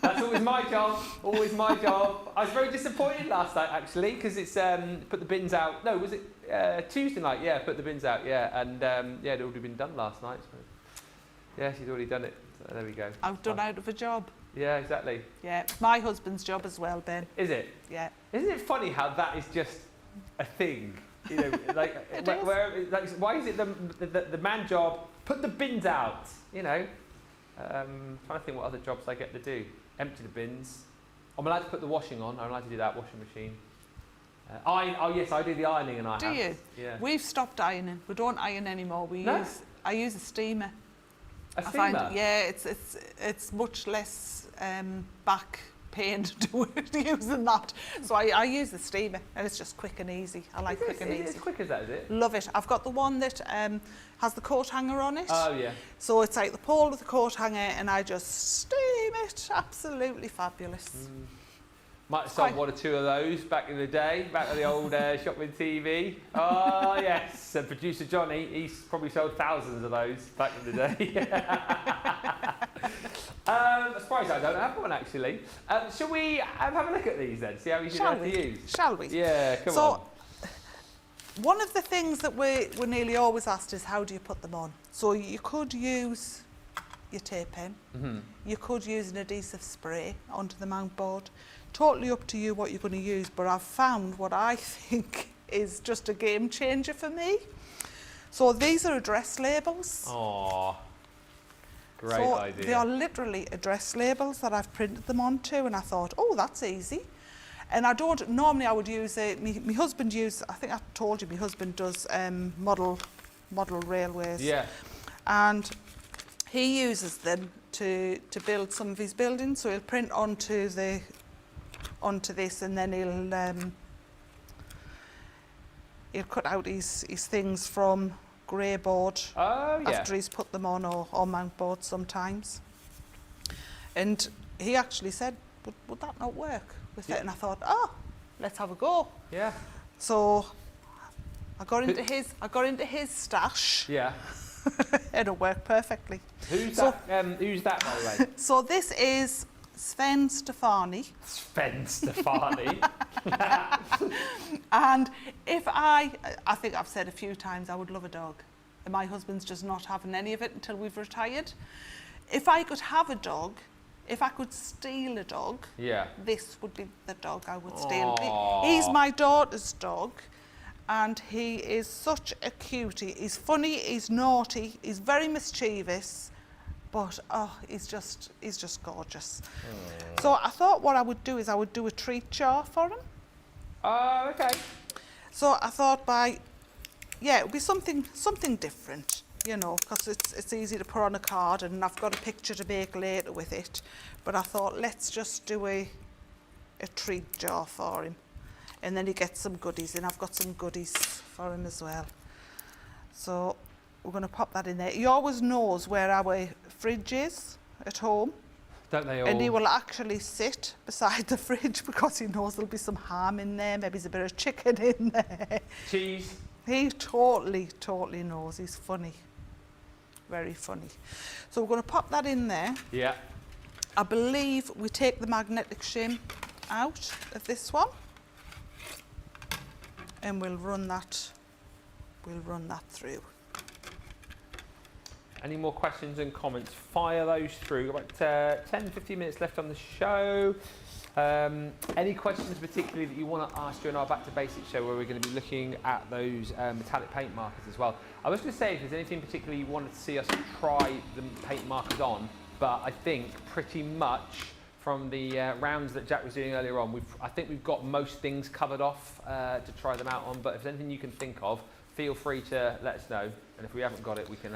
That's always my job. Always my job. I was very disappointed last night actually because it's put the bins out. No, was it Tuesday night? Yeah, put the bins out. Yeah, and yeah, it had already been done last night. So. Yeah, she's already done it. So there we go. I've done out of a job. Yeah, exactly. Yeah, it's my husband's job as well, Ben. Is it? Yeah. Isn't it funny how that is just a thing? You know, like, like why is it the man job? Put the bins out. You know, trying to think what other jobs I get to do. Empty the bins. I'm allowed to put the washing on. I'm allowed to do that. Washing machine. Iron. Oh yes, I do the ironing and I. Do you? Yeah. We've stopped ironing. We don't iron anymore. I use a steamer. A steamer? I find, yeah, it's much less back pain to do it using that. So I use the steamer and it's just quick and easy. I like quick and easy. Is it as quick as that, is it? Love it. I've got the one that has the coat hanger on it. Oh yeah. So it's like the pole with the coat hanger and I just steam it. Absolutely fabulous. Might have sold one or two of those back in the day, back at the old shopping TV. Oh yes, and producer Johnny, he's probably sold thousands of those back in the day. I'm surprised I don't have one actually. Shall we have a look at these then? See how easy they're to use? Shall we? Yeah, come on. So one of the things that we're nearly always asked is how do you put them on? So you could use your tape pen, you could use an adhesive spray onto the mount board. Totally up to you what you're going to use, but I've found what I think is just a game changer for me. So these are address labels. Oh, great idea. They are literally address labels that I've printed them onto, and I thought, oh, that's easy. And I don't, normally I would use it, my husband uses, I think I told you, my husband does model railways. Yeah. And he uses them to build some of his buildings, so he'll print onto this and then he'll cut out his things from grey board after he's put them on or mount board sometimes. And he actually said, would that not work with it? And I thought, oh, let's have a go. Yeah. So I got into his stash. Yeah. It'll work perfectly. Who's that, by the way? So this is Sven Stefani. Sven Stefani. And if I think I've said a few times I would love a dog. And my husband's just not having any of it until we've retired. If I could have a dog, if I could steal a dog, this would be the dog I would steal. He's my daughter's dog. And he is such a cutie. He's funny, he's naughty, he's very mischievous. But he's just gorgeous. So I thought what I would do is I would do a treat jar for him. Oh, okay. So I thought it would be something different, you know, because it's easy to put on a card and I've got a picture to make later with it. But I thought let's just do a treat jar for him, and then he gets some goodies, and I've got some goodies for him as well. So we're going to pop that in there. He always knows where our fridge is at home. Don't they all? And he will actually sit beside the fridge because he knows there'll be some ham in there, maybe there's a bit of chicken in there. Cheese. He totally knows. He's funny. Very funny. So we're going to pop that in there. Yeah. I believe we take the magnetic shim out of this one. And we'll run that through. Any more questions and comments? Fire those through. About 10-15 minutes left on the show. Any questions particularly that you want to ask during our Back to Basics show, where we're going to be looking at those metallic paint markers as well? I was going to say if there's anything particularly you wanted to see us try the paint markers on, but I think pretty much from the rounds that Jack was doing earlier on, I think we've got most things covered off to try them out on. But if there's anything you can think of, feel free to let us know. And if we haven't got it, we can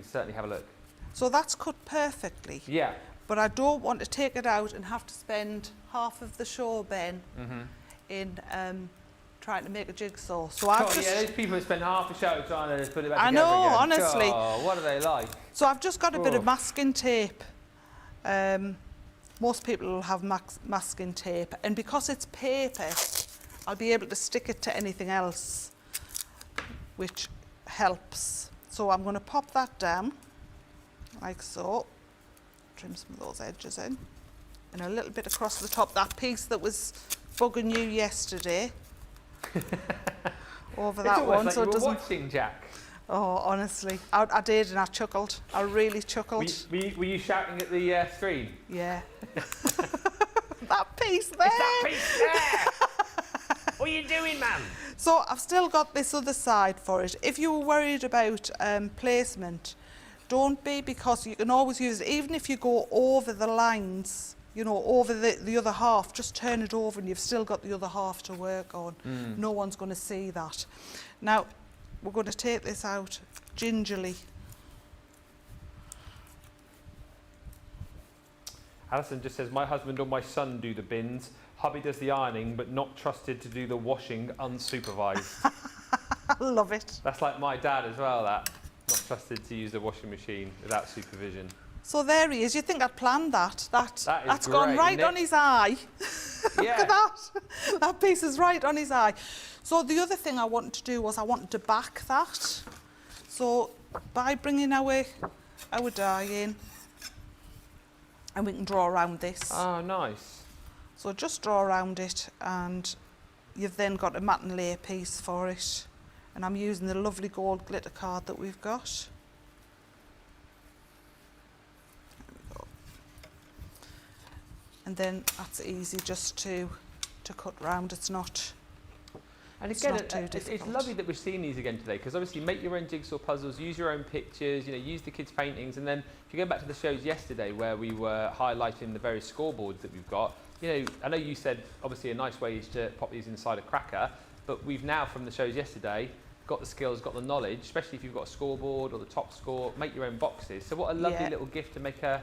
certainly have a look. So that's cut perfectly. Yeah. But I don't want to take it out and have to spend half of the show, Ben, in trying to make a jigsaw. So I've just... Yeah, those people who spend half the show trying to put it back together again. I know, honestly. Oh, what are they like? So I've just got a bit of masking tape. Most people will have masking tape, and because it's paper, I'll be able to stick it to anything else, which helps. So I'm going to pop that down, like so. Trim some of those edges in. And a little bit across the top, that piece that was bugging you yesterday. Over that one, like so you it were doesn't... watching, Jack. Oh, honestly, I did, and I chuckled. I really chuckled. Were you shouting at the screen? Yeah. That piece there! It's that piece there! What are you doing, man? So I've still got this other side for it. If you were worried about placement, don't be, because you can always use it. Even if you go over the lines, you know, over the other half, just turn it over and you've still got the other half to work on. No one's going to see that. Now, we're going to take this out gingerly. Alison just says, my husband or my son do the bins. Hubby does the ironing, but not trusted to do the washing unsupervised. I love it. That's like my dad as well, that. Not trusted to use the washing machine without supervision. So there he is. You think I'd planned that? That's great, gone right on his eye. Look Yeah. at that. That piece is right on his eye. So the other thing I wanted to do was I wanted to back that. So by bringing our die in, and we can draw around this. Oh, nice. So just draw around it, and you've then got a matte and layer piece for it. And I'm using the lovely gold glitter card that we've got. There we go. And then that's easy just to cut round. It's not. And It's again, not too difficult. it's lovely that we're seeing these again today, because obviously make your own jigsaw puzzles, use your own pictures, you know, use the kids' paintings, and then if you go back to the shows yesterday where we were highlighting the various scoreboards that we've got, you know, I know you said obviously a nice way is to pop these inside a cracker, but we've now from the shows yesterday got the skills, got the knowledge, especially if you've got a scoreboard or the top score, make your own boxes. So what a lovely little gift to make a,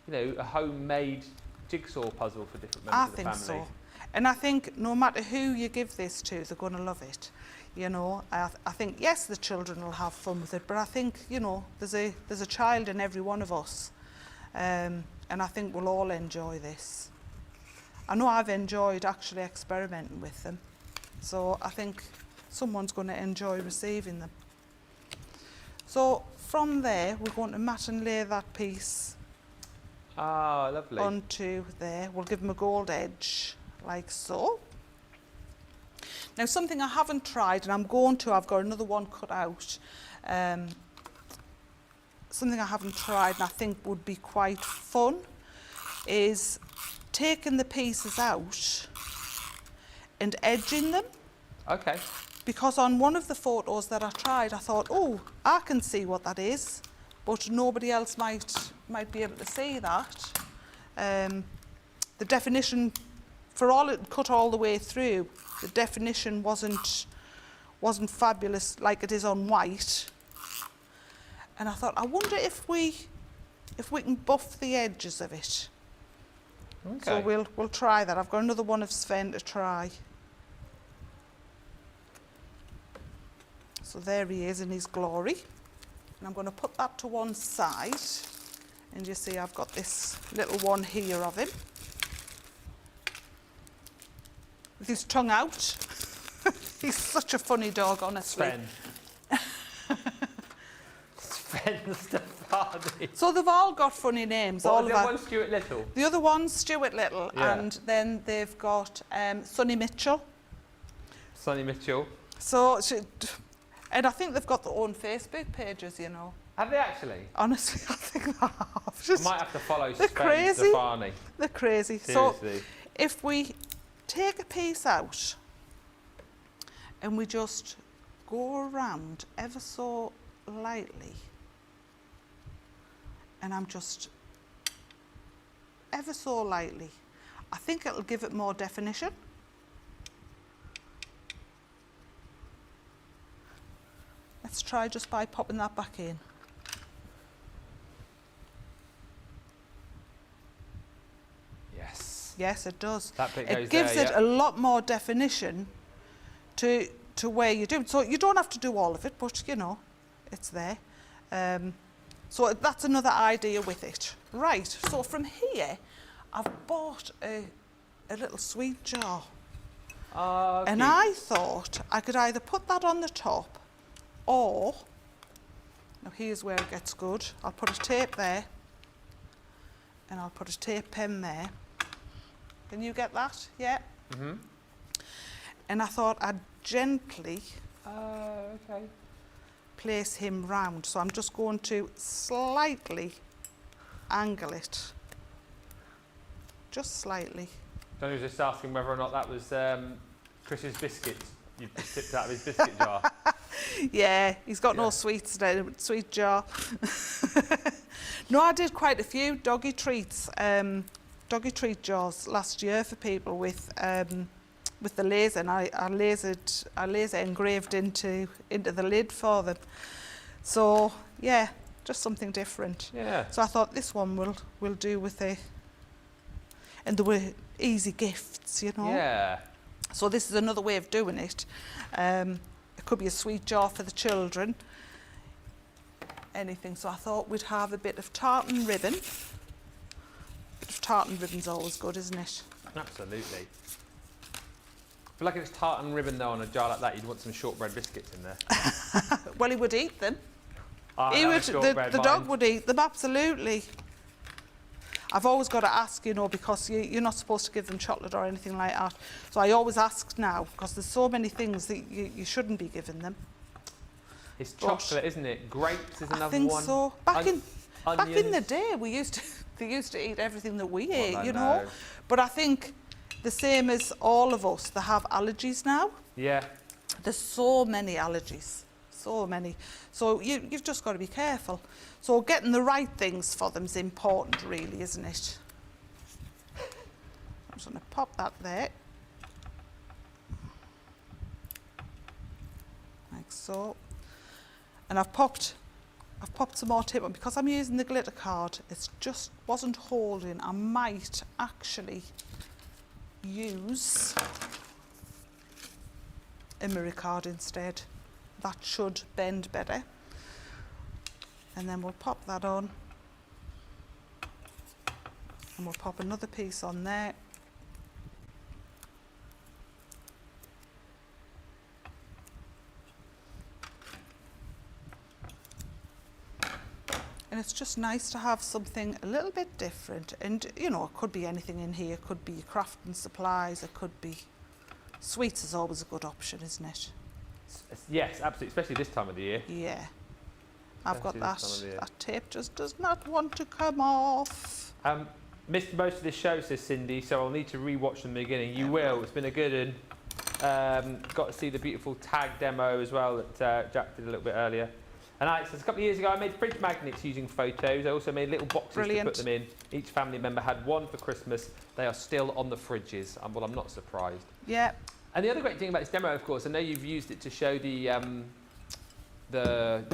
you know, a homemade jigsaw puzzle for different members of the family. I think so. And I think no matter who you give this to, they're going to love it. You know, I think, yes, the children will have fun with it, but I think, you know, there's a child in every one of us. And I think we'll all enjoy this. I know I've enjoyed actually experimenting with them. So I think someone's going to enjoy receiving them. So from there, we're going to mat and lay that piece lovely. onto there. We'll give them a gold edge, like so. Now, something I haven't tried, and I'm going to, I've got another one cut out. Something I haven't tried and I think would be quite fun is taking the pieces out and edging them. Okay. Because on one of the photos that I tried, I thought, oh, I can see what that is, but nobody else might be able to see that. The definition, for all it cut all the way through, the definition wasn't fabulous like it is on white. And I thought, I wonder if we can buff the edges of it. Okay. So we'll try that. I've got another one of Sven to try. So there he is in his glory. And I'm going to put that to one side. And you see I've got this little one here of him. With his tongue out. He's such a funny dog, honestly. Sven. Sven Stefani. So they've all got funny names. What all was the other one, Stuart Little? The other one's Stuart Little, Yeah. and then they've got Sonny Mitchell. Sonny Mitchell. So, and I think they've got their own Facebook pages, you know. Have they actually? Honestly, I think they have. I might have to follow They're Sven crazy. Stefani. They're crazy. Seriously. So if we take a piece out and we just go around ever so lightly, and I'm just ever so lightly, I think it'll give it more definition. Let's try just by popping that back in. Yes. Yes, it does. That bit goes It gives there, it yeah. a lot more definition to where you do. So you don't have to do all of it, but you know, it's there. So that's another idea with it. Right, so from here, I've bought a little sweet jar. Oh, and cute. I thought I could either put that on the top or, now here's where it gets good, I'll put a tape there and I'll put a tape pen there. Can you get that? Yeah? Mm-hmm. And I thought I'd gently okay. place him round. So I'm just going to slightly angle it. Just slightly. Johnny was just asking whether or not that was Chris's biscuits. You tipped out of his biscuit jar. Yeah, he's got no sweets there, sweet jar. No, I did quite a few doggy treats, doggy treat jars last year for people with the laser, and I laser engraved into the lid for them. So yeah, just something different. Yeah. So I thought this one will do with the, and there were easy gifts, you know. Yeah. So this is another way of doing it. It could be a sweet jar for the children, anything. So I thought we'd have a bit of tartan ribbon. A bit of tartan ribbon's always good, isn't it? Absolutely. I feel like if it's tartan ribbon though on a jar like that, you'd want some shortbread biscuits in there. Well, he would eat them. He would, the dog would eat them, absolutely. I've always got to ask, you know, because you're not supposed to give them chocolate or anything like that. So I always ask now, because there's so many things that you shouldn't be giving them. It's chocolate, isn't it? Grapes is another one. I think so. Back in the onions. day, they used to eat everything that we ate, I you know. But I think the same as all of us, they have allergies now. Yeah. There's so many allergies, so many. So you've just got to be careful. So getting the right things for them is important, really, isn't it? I'm just going to pop that there. Like so. And I've popped some more tape on. Because I'm using the glitter card, it just wasn't holding. I might actually use a mirror card instead. That should bend better. And then we'll pop that on. And we'll pop another piece on there. And it's just nice to have something a little bit different. And, you know, it could be anything in here. It could be crafting supplies. It could be... Sweets is always a good option, isn't it? Yes, absolutely, especially this time of the year. Yeah. I've got that. That tape just does not want to come off. Missed most of this show, says Cindy, so I'll need to re-watch from the beginning. You will. It's been a good one. Got to see the beautiful tag demo as well that Jack did a little bit earlier. And Alex says, a couple of years ago, I made fridge magnets using photos. I also made little boxes to put them in. Each family member had one for Christmas. They are still on the fridges. Well, I'm not surprised. Yeah. And the other great thing about this demo, of course, I know you've used it to show the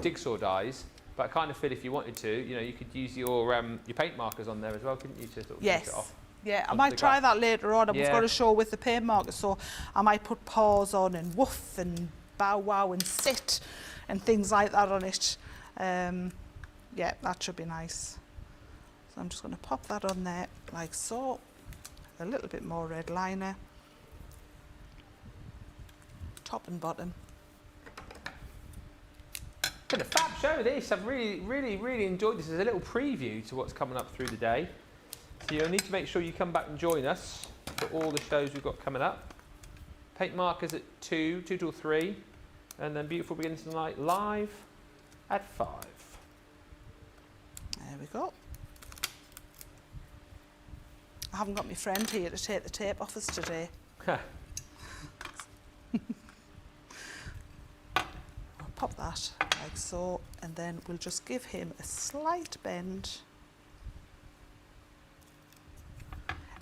jigsaw dies, but I kind of feel if you wanted to, you know, you could use your paint markers on there as well, couldn't you, to sort of finish it off? Yeah, I might try that later on. I've got to show with the paint markers, so I might put paws on and woof and bow wow and sit and things like that on it. Yeah, that should be nice. So I'm just going to pop that on there like so. A little bit more red liner. Top and bottom. Been a fab show this. I've really enjoyed this as a little preview to what's coming up through the day. So you'll need to make sure you come back and join us for all the shows we've got coming up. Paint markers at 2 till 3, and then Beautiful begins tonight live at 5. There we go. I haven't got my friend here to take the tape off us today. Pop that like so, and then we'll just give him a slight bend,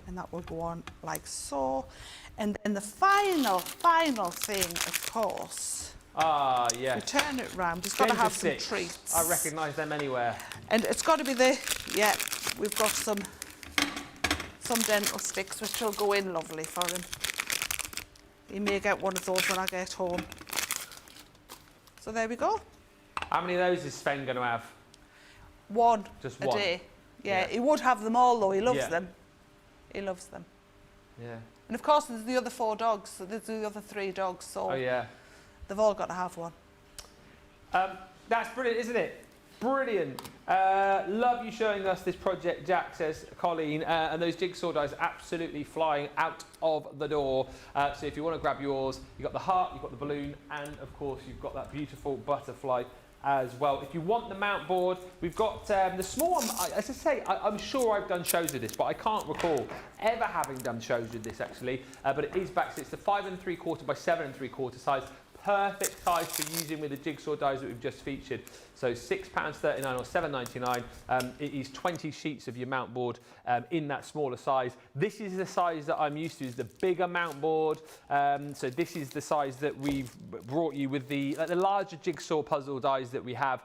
and that will go on like so. And then the final thing, of course, yes, we turn it round. It's got to have some treats. I recognise them anywhere. And it's got to be we've got some dental sticks which will go in lovely for him. He may get one of those when I get home. So there we go. How many of those is Sven going to have? One. Just a one? day. Yeah, he would have them all though. He loves them. He loves them. Yeah. And of course there's the other 4 dogs, so there's the other 3 dogs, so Oh yeah. they've all got to have one. That's brilliant, isn't it? Brilliant. Love you showing us this project, Jack, says Colleen. And those jigsaw dies absolutely flying out of the door. So if you want to grab yours, you've got the heart, you've got the balloon, and of course you've got that beautiful butterfly as well. If you want the mount board, we've got the small one. As I say, I'm sure I've done shows with this, but I can't recall ever having done shows with this actually. But it is back, so it's the 5 3/4 by 7 3/4 size. Perfect size for using with the jigsaw dies that we've just featured. So £6.39 or £7.99. It is 20 sheets of your mount board in that smaller size. This is the size that I'm used to, is the bigger mount board. So this is the size that we've brought you with the larger jigsaw puzzle dies that we have.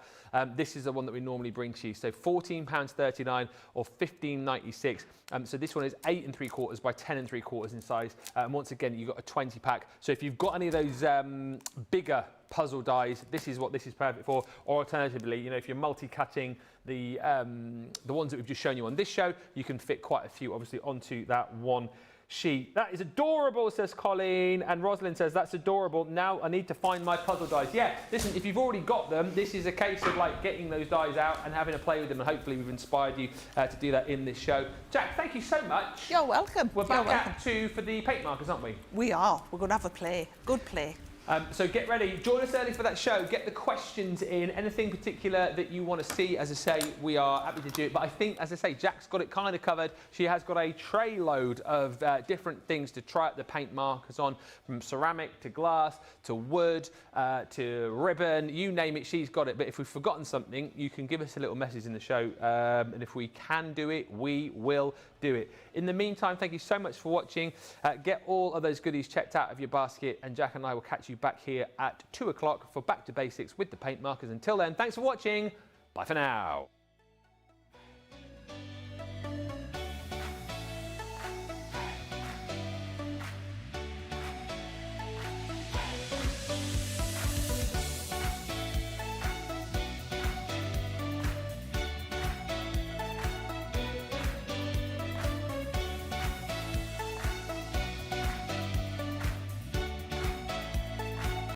This is the one that we normally bring to you. So £14.39 or £15.96. So this one is 8 3/4 by 10 3/4 in size. And once again, you've got a 20 pack. So if you've got any of those bigger puzzle dies, this is what this is perfect for. Or alternatively, you know, if you're multi-cutting the ones that we've just shown you on this show, you can fit quite a few obviously onto that one sheet. That is adorable, says Colleen. And Rosalind says, that's adorable. Now I need to find my puzzle dies. Yeah, listen, if you've already got them, this is a case of like getting those dies out and having a play with them. And hopefully we've inspired you to do that in this show. Jack, thank you so much. You're welcome. We're back at 2 for the paint markers, aren't we? We are. We're going to have a play. Good play. So get ready, join us early for that show, get the questions in, anything particular that you want to see. As I say, we are happy to do it, but I think, as I say, Jack's got it kind of covered. She has got a tray load of different things to try out the paint markers on, from ceramic to glass to wood to ribbon, you name it, she's got it. But if we've forgotten something, you can give us a little message in the show, and if we can do it, we will do it. In the meantime, thank you so much for watching. Get all of those goodies checked out of your basket, and Jack and I will catch you back here at 2 o'clock for Back to Basics with the paint markers. Until then, thanks for watching. Bye for now.